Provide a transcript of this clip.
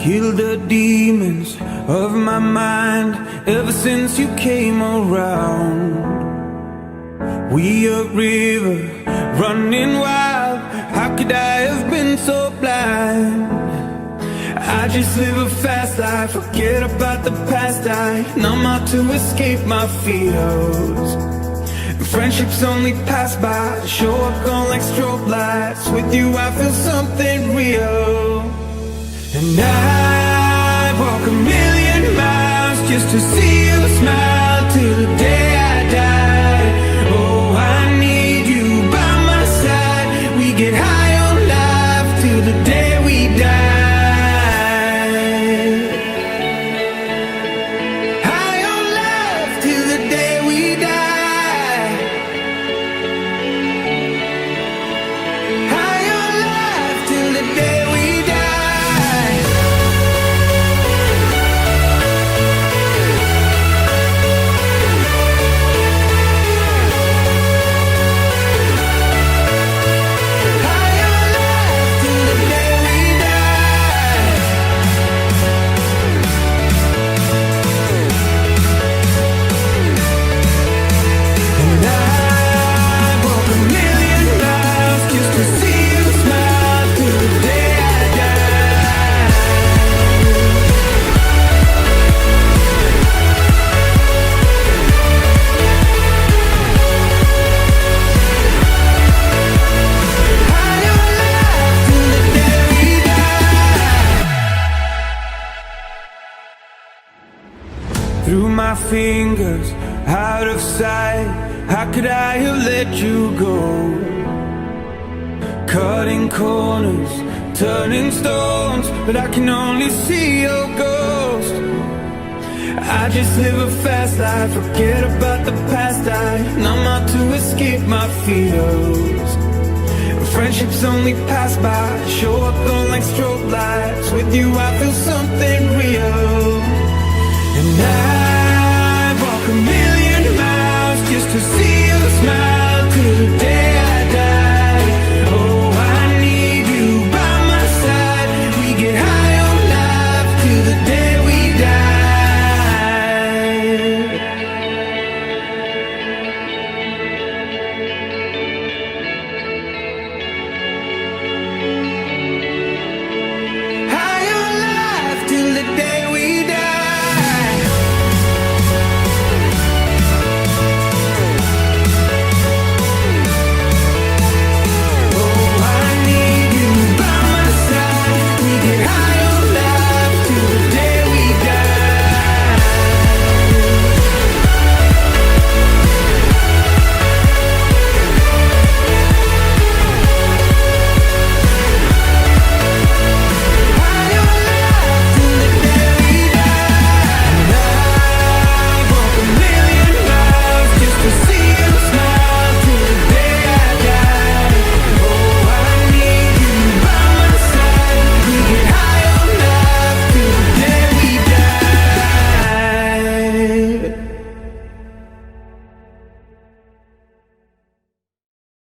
Kill the demons of my mind ever since you came around. We a river running wild. How could I have been so blind? I just live a fast life, forget about the past. I numb out to escape my fears. Friendships only pass by, show up gone like strobe lights. With you I feel something real. And I walk a million miles just to see you smile till the day I die. Oh, I need you by my side. We get high on life till the day we die. High on life till the day we die. High on life till the day we die. Through my fingers, out of sight. How could I have let you go? Cutting corners, turning stones, but I can only see your ghost. I just live a fast life, forget about the past. I numb out to escape my fears. Friendships only pass by, show up on like strobe lights. With you I feel something real. And I walk a million miles just to see you smile till the